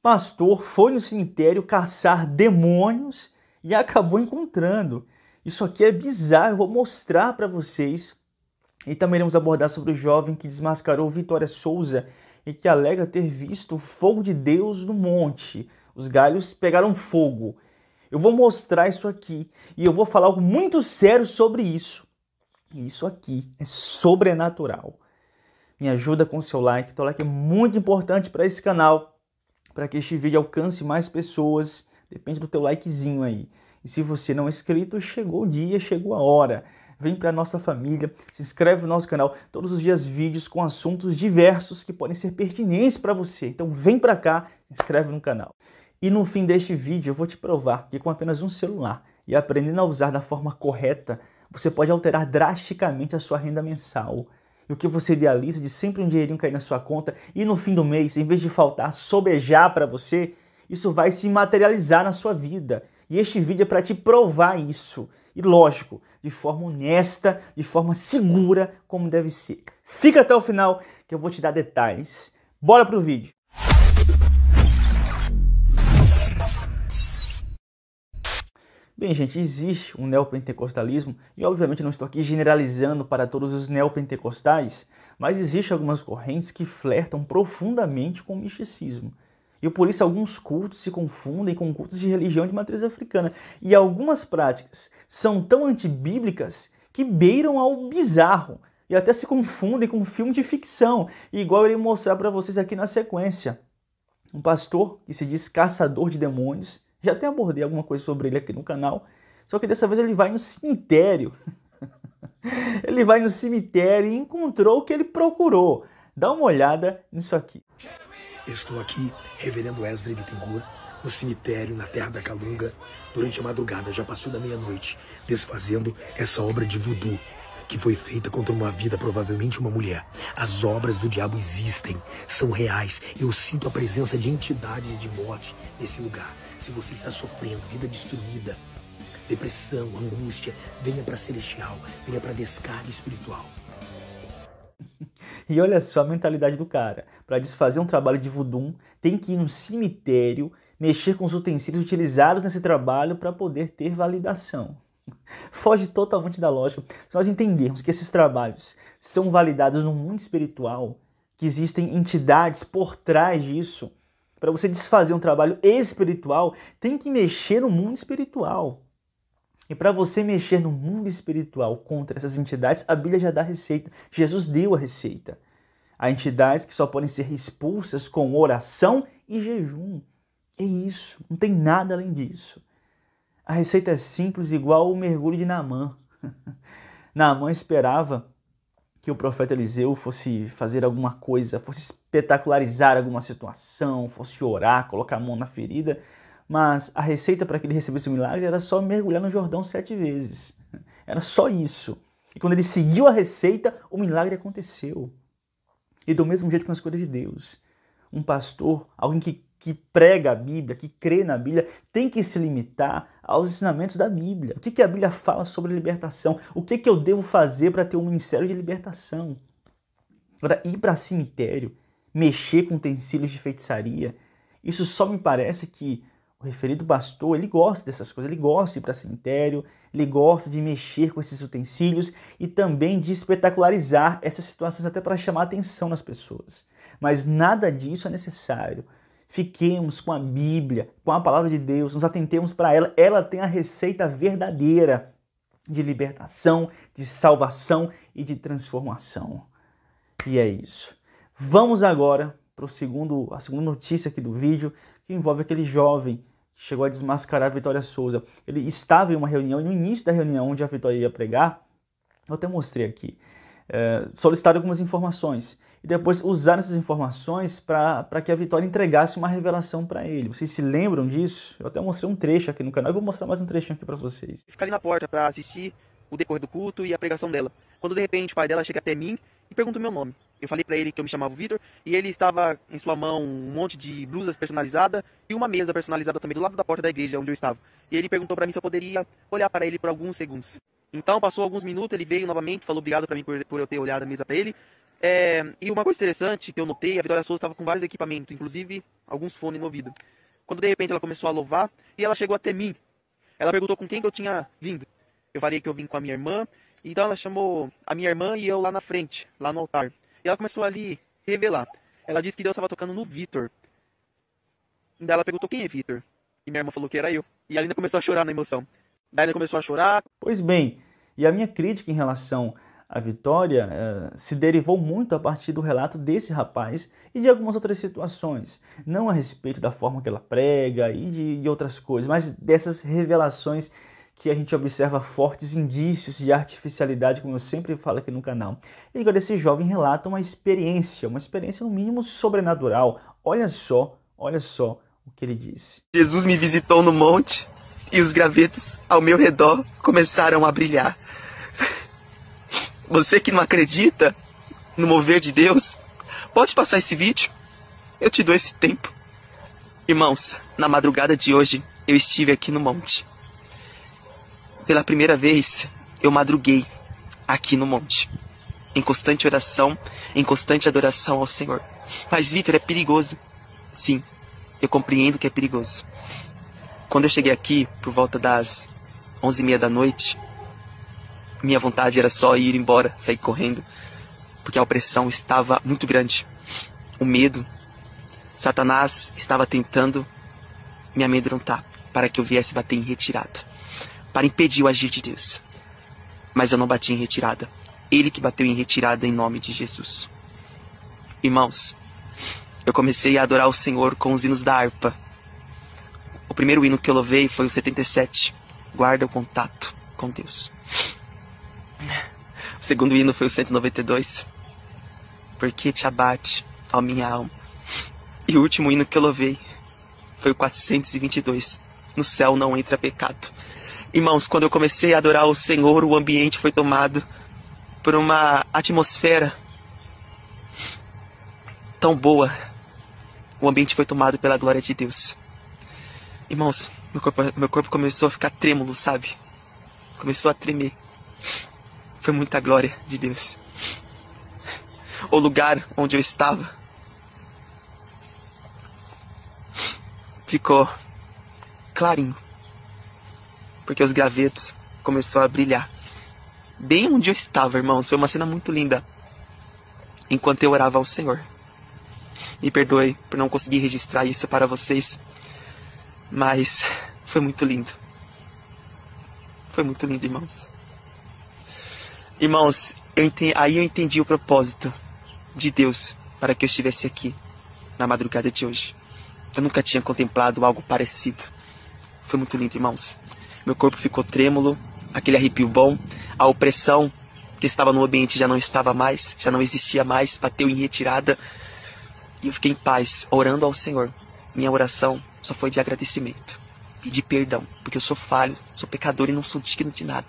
pastor foi no cemitério caçar demônios e acabou encontrando. Isso aqui é bizarro, eu vou mostrar para vocês. E também iremos abordar sobre o jovem que desmascarou Vitória Souza e que alega ter visto o fogo de Deus no monte. Os galhos pegaram fogo. Eu vou mostrar isso aqui e eu vou falar algo muito sério sobre isso. E isso aqui é sobrenatural. Me ajuda com o seu like. Teu like é muito importante para esse canal, para que este vídeo alcance mais pessoas. Depende do teu likezinho aí. E se você não é inscrito, chegou o dia, chegou a hora. Vem para a nossa família, se inscreve no nosso canal. Todos os dias vídeos com assuntos diversos que podem ser pertinentes para você. Então vem para cá, se inscreve no canal. E no fim deste vídeo eu vou te provar que com apenas um celular e aprendendo a usar da forma correta, você pode alterar drasticamente a sua renda mensal. E o que você idealiza de sempre um dinheirinho cair na sua conta e no fim do mês, em vez de faltar, sobejar para você, isso vai se materializar na sua vida. E este vídeo é para te provar isso. E lógico, de forma honesta, de forma segura, como deve ser. Fica até o final que eu vou te dar detalhes. Bora pro vídeo. Bem, gente, existe um neopentecostalismo e obviamente não estou aqui generalizando para todos os neopentecostais, mas existem algumas correntes que flertam profundamente com o misticismo. E por isso alguns cultos se confundem com cultos de religião de matriz africana. E algumas práticas são tão antibíblicas que beiram ao bizarro. E até se confundem com um filme de ficção. Igual eu irei mostrar para vocês aqui na sequência. Um pastor que se diz caçador de demônios. Já até abordei alguma coisa sobre ele aqui no canal. Só que dessa vez ele vai no cemitério. Ele vai no cemitério e encontrou o que ele procurou. Dá uma olhada nisso aqui. Estou aqui, reverendo Esdras Bittencourt, no cemitério, na terra da Calunga, durante a madrugada, já passou da meia-noite, desfazendo essa obra de voodoo, que foi feita contra uma vida, provavelmente uma mulher. As obras do diabo existem, são reais. Eu sinto a presença de entidades de morte nesse lugar. Se você está sofrendo, vida destruída, depressão, angústia, venha para Celestial, venha para descarga espiritual. E olha só a mentalidade do cara. Para desfazer um trabalho de voodoo, tem que ir no cemitério, mexer com os utensílios utilizados nesse trabalho para poder ter validação. Foge totalmente da lógica. Se nós entendermos que esses trabalhos são validados no mundo espiritual, que existem entidades por trás disso, para você desfazer um trabalho espiritual, tem que mexer no mundo espiritual. E para você mexer no mundo espiritual contra essas entidades, a Bíblia já dá a receita. Jesus deu a receita. Há entidades que só podem ser expulsas com oração e jejum. É isso, não tem nada além disso. A receita é simples, igual o mergulho de Naamã. Naamã esperava que o profeta Eliseu fosse fazer alguma coisa, fosse espetacularizar alguma situação, fosse orar, colocar a mão na ferida. Mas a receita para que ele recebesse o milagre era só mergulhar no Jordão 7 vezes. Era só isso. E quando ele seguiu a receita, o milagre aconteceu. E do mesmo jeito que nas coisas de Deus. Um pastor, alguém que prega a Bíblia, que crê na Bíblia, tem que se limitar aos ensinamentos da Bíblia. O que a Bíblia fala sobre libertação? O que eu devo fazer para ter um ministério de libertação? Agora, ir para cemitério, mexer com utensílios de feitiçaria, isso só me parece que o referido pastor, ele gosta dessas coisas, ele gosta de ir para cemitério, ele gosta de mexer com esses utensílios e também de espetacularizar essas situações até para chamar a atenção das pessoas. Mas nada disso é necessário. Fiquemos com a Bíblia, com a palavra de Deus, nos atentemos para ela. Ela tem a receita verdadeira de libertação, de salvação e de transformação. E é isso. Vamos agora para a segunda notícia aqui do vídeo, que envolve aquele jovem que chegou a desmascarar a Vitória Souza. Ele estava em uma reunião e no início da reunião onde a Vitória ia pregar, eu até mostrei aqui, solicitaram algumas informações e depois usaram essas informações para que a Vitória entregasse uma revelação para ele. Vocês se lembram disso? Eu até mostrei um trecho aqui no canal, eu vou mostrar mais um trechinho aqui para vocês. Ficar ali na porta para assistir o decorrer do culto e a pregação dela. Quando de repente o pai dela chega até mim e pergunta o meu nome. Eu falei para ele que eu me chamava Vitor e ele estava em sua mão um monte de blusas personalizadas e uma mesa personalizada também do lado da porta da igreja onde eu estava. E ele perguntou para mim se eu poderia olhar para ele por alguns segundos. Então passou alguns minutos, ele veio novamente, falou obrigado para mim por eu ter olhado a mesa para ele. E uma coisa interessante que eu notei, a Vitória Souza estava com vários equipamentos, inclusive alguns fones no ouvido. Quando de repente ela começou a louvar e ela chegou até mim. Ela perguntou com quem que eu tinha vindo. Eu falei que eu vim com a minha irmã. Então ela chamou a minha irmã e eu lá na frente, lá no altar. E ela começou ali revelar. Ela disse que Deus estava tocando no Vitor. Daí ela perguntou quem é Vitor. E minha irmã falou que era eu. E ela ainda começou a chorar na emoção. Daí ela começou a chorar. Pois bem, e a minha crítica em relação à Vitória se derivou muito a partir do relato desse rapaz e de algumas outras situações. Não a respeito da forma que ela prega e de outras coisas, mas dessas revelações que a gente observa fortes indícios de artificialidade, como eu sempre falo aqui no canal. E agora esse jovem relata uma experiência no mínimo sobrenatural. Olha só o que ele disse. Jesus me visitou no monte e os gravetos ao meu redor começaram a brilhar. Você que não acredita no mover de Deus, pode passar esse vídeo? Eu te dou esse tempo. Irmãos, na madrugada de hoje, eu estive aqui no monte. Pela primeira vez, eu madruguei aqui no monte, em constante oração, em constante adoração ao Senhor. Mas, Vitor, é perigoso. Sim, eu compreendo que é perigoso. Quando eu cheguei aqui, por volta das 11h30 da noite, minha vontade era só ir embora, sair correndo, porque a opressão estava muito grande. O medo, Satanás estava tentando me amedrontar para que eu viesse bater em retirada, para impedir o agir de Deus. Mas eu não bati em retirada. Ele que bateu em retirada em nome de Jesus. Irmãos, eu comecei a adorar o Senhor com os hinos da harpa. O primeiro hino que eu louvei foi o 77, Guarda o Contato com Deus. O segundo hino foi o 192, Por que te abate, ó minha alma? E o último hino que eu louvei foi o 422, No céu não entra pecado. Irmãos, quando eu comecei a adorar o Senhor, o ambiente foi tomado por uma atmosfera tão boa. O ambiente foi tomado pela glória de Deus. Irmãos, meu corpo começou a ficar trêmulo, sabe? Começou a tremer. Foi muita glória de Deus. O lugar onde eu estava ficou clarinho, porque os gravetos começaram a brilhar. Bem onde eu estava, irmãos, foi uma cena muito linda. Enquanto eu orava ao Senhor. Me perdoe por não conseguir registrar isso para vocês, mas foi muito lindo. Foi muito lindo, irmãos. Irmãos, aí eu entendi o propósito de Deus para que eu estivesse aqui na madrugada de hoje. Eu nunca tinha contemplado algo parecido. Foi muito lindo, irmãos. Meu corpo ficou trêmulo, aquele arrepio bom, a opressão que estava no ambiente já não estava mais, já não existia mais, bateu em retirada. E eu fiquei em paz, orando ao Senhor. Minha oração só foi de agradecimento e de perdão, porque eu sou falho, sou pecador e não sou digno de nada.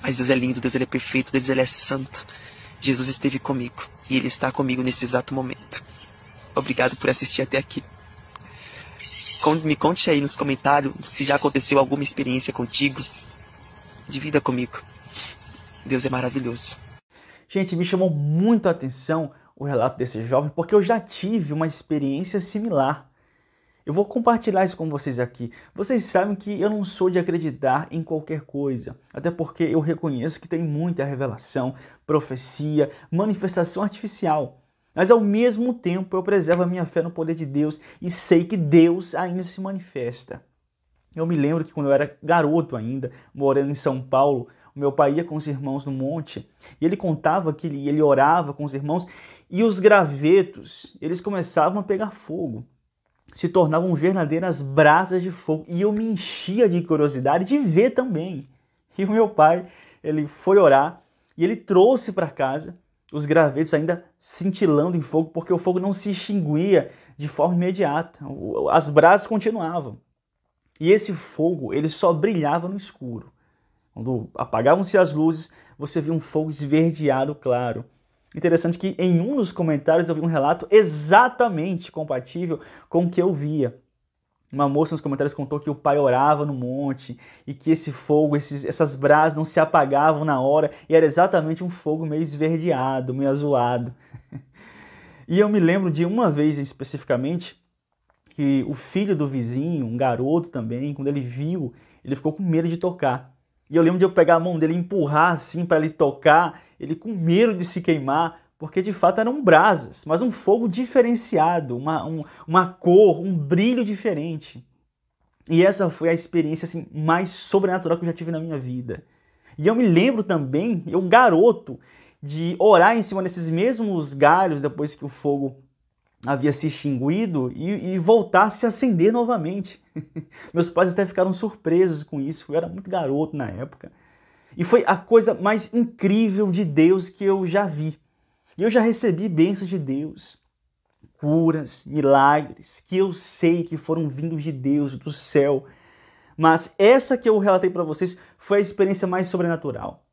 Mas Deus é lindo, Deus ele é perfeito, Deus ele é santo. Jesus esteve comigo e Ele está comigo nesse exato momento. Obrigado por assistir até aqui. Me conte aí nos comentários se já aconteceu alguma experiência contigo. Divida comigo. Deus é maravilhoso. Gente, me chamou muito a atenção o relato desse jovem, porque eu já tive uma experiência similar. Eu vou compartilhar isso com vocês aqui. Vocês sabem que eu não sou de acreditar em qualquer coisa, até porque eu reconheço que tem muita revelação, profecia, manifestação artificial. Mas ao mesmo tempo eu preservo a minha fé no poder de Deus e sei que Deus ainda se manifesta. Eu me lembro que quando eu era garoto ainda, morando em São Paulo, o meu pai ia com os irmãos no monte e ele contava que ele orava com os irmãos e os gravetos, eles começavam a pegar fogo. Se tornavam verdadeiras brasas de fogo. E eu me enchia de curiosidade de ver também. E o meu pai, ele foi orar e ele trouxe para casa os gravetos ainda cintilando em fogo, porque o fogo não se extinguia de forma imediata. As brasas continuavam. E esse fogo, ele só brilhava no escuro. Quando apagavam-se as luzes, você via um fogo esverdeado claro. Interessante que em um dos comentários eu vi um relato exatamente compatível com o que eu via. Uma moça nos comentários contou que o pai orava no monte e que esse fogo, essas brasas não se apagavam na hora e era exatamente um fogo meio esverdeado, meio azulado. E eu me lembro de uma vez especificamente que o filho do vizinho, um garoto também, quando ele viu, ele ficou com medo de tocar. E eu lembro de eu pegar a mão dele e empurrar assim para ele tocar, ele com medo de se queimar, porque de fato eram brasas, mas um fogo diferenciado, uma cor, um brilho diferente. E essa foi a experiência assim, mais sobrenatural que eu já tive na minha vida. E eu me lembro também, eu garoto, de orar em cima desses mesmos galhos depois que o fogo havia se extinguido e voltar a se acender novamente. Meus pais até ficaram surpresos com isso, eu era muito garoto na época. E foi a coisa mais incrível de Deus que eu já vi. E eu já recebi bênçãos de Deus, curas, milagres, que eu sei que foram vindos de Deus, do céu. Mas essa que eu relatei para vocês foi a experiência mais sobrenatural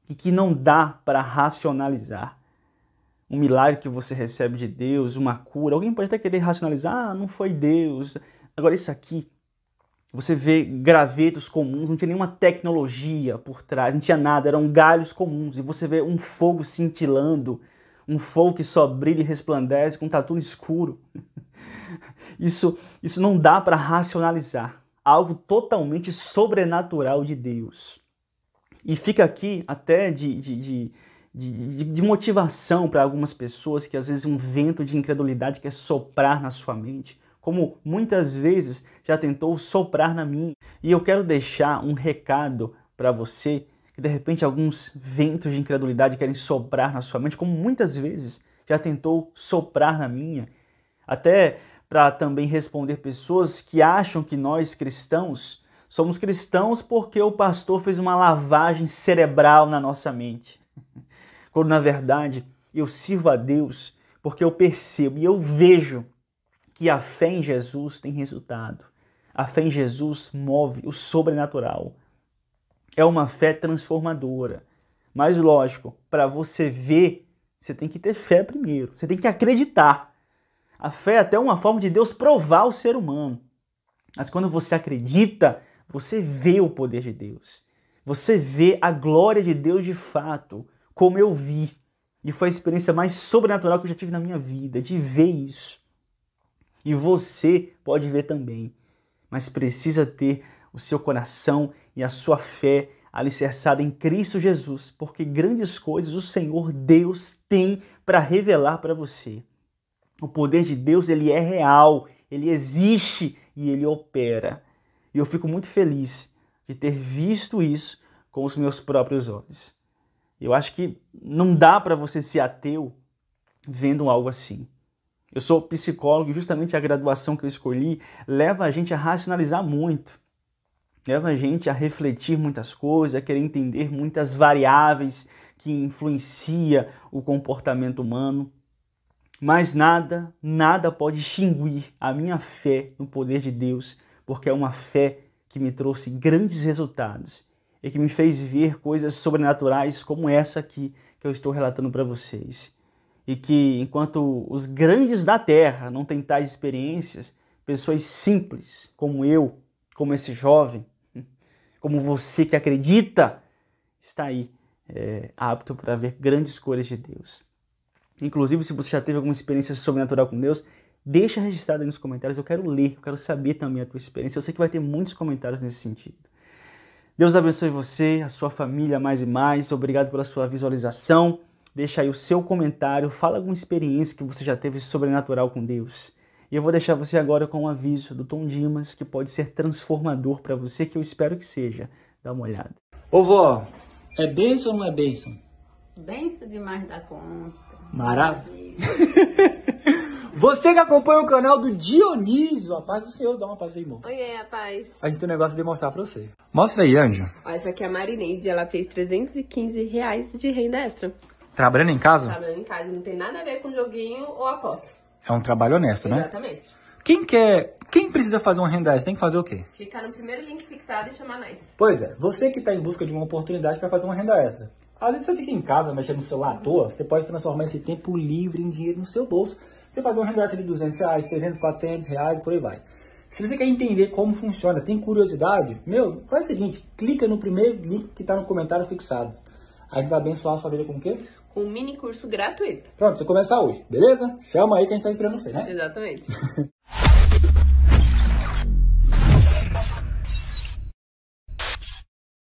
e que não dá para racionalizar. Um milagre que você recebe de Deus, uma cura. Alguém pode até querer racionalizar, não foi Deus. Agora isso aqui, você vê gravetos comuns, não tinha nenhuma tecnologia por trás, não tinha nada, eram galhos comuns. E você vê um fogo cintilando, um fogo que só brilha e resplandece, com tá tudo escuro. Isso não dá para racionalizar. Algo totalmente sobrenatural de Deus. E fica aqui até de motivação para algumas pessoas que às vezes um vento de incredulidade quer soprar na sua mente, como muitas vezes já tentou soprar na minha. E eu quero deixar um recado para você, que de repente alguns ventos de incredulidade querem soprar na sua mente, como muitas vezes já tentou soprar na minha, até para também responder pessoas que acham que nós cristãos somos cristãos porque o pastor fez uma lavagem cerebral na nossa mente. Quando na verdade eu sirvo a Deus porque eu percebo e eu vejo que a fé em Jesus tem resultado. A fé em Jesus move o sobrenatural. É uma fé transformadora. Mas lógico, para você ver, você tem que ter fé primeiro. Você tem que acreditar. A fé é até uma forma de Deus provar o ser humano. Mas quando você acredita, você vê o poder de Deus. Você vê a glória de Deus de fato, como eu vi. E foi a experiência mais sobrenatural que eu já tive na minha vida, de ver isso. E você pode ver também. Mas precisa ter o seu coração e a sua fé alicerçada em Cristo Jesus, porque grandes coisas o Senhor Deus tem para revelar para você. O poder de Deus, ele é real, ele existe e ele opera. E eu fico muito feliz de ter visto isso com os meus próprios olhos. Eu acho que não dá para você ser ateu vendo algo assim. Eu sou psicólogo e justamente a graduação que eu escolhi leva a gente a racionalizar muito. Leva a gente a refletir muitas coisas, a querer entender muitas variáveis que influenciam o comportamento humano. Mas nada pode extinguir a minha fé no poder de Deus, porque é uma fé que me trouxe grandes resultados e que me fez ver coisas sobrenaturais como essa aqui que eu estou relatando para vocês. E que enquanto os grandes da terra não têm tais experiências, pessoas simples como eu, como esse jovem, como você que acredita, está aí apto para ver grandes coisas de Deus. Inclusive, se você já teve alguma experiência sobrenatural com Deus, deixa registrado aí nos comentários, eu quero ler, eu quero saber também a tua experiência. Eu sei que vai ter muitos comentários nesse sentido. Deus abençoe você, a sua família mais e mais. Obrigado pela sua visualização. Deixa aí o seu comentário, fala alguma experiência que você já teve sobrenatural com Deus. E eu vou deixar você agora com um aviso do Tom Dimas, que pode ser transformador para você, que eu espero que seja. Dá uma olhada. Ô vó, é bênção ou não é bênção? Bênção demais da conta. Maravilha. Você que acompanha o canal do Dionísio, a paz do Senhor, dá uma paz aí, irmão. Oi, rapaz. A gente tem um negócio de mostrar pra você. Mostra aí, Anja. Ó, essa aqui é a Marineide, ela fez R$315 de renda extra. Trabalhando em casa? Trabalhando em casa, não tem nada a ver com joguinho ou aposta. É um trabalho honesto, né? Exatamente. Quem precisa fazer uma renda extra tem que fazer o quê? Clicar no primeiro link fixado e chamar nós. Pois é, você que está em busca de uma oportunidade para fazer uma renda extra. Às vezes você fica em casa mexendo no celular à toa, você pode transformar esse tempo livre em dinheiro no seu bolso. Você faz uma renda extra de R$200, R$300, R$400, por aí vai. Se você quer entender como funciona, tem curiosidade, faz o seguinte, clica no primeiro link que está no comentário fixado. A gente vai abençoar a sua vida com o quê? Com um mini curso gratuito. Pronto, você começar hoje, beleza? Chama aí que a gente está esperando você, né? Exatamente.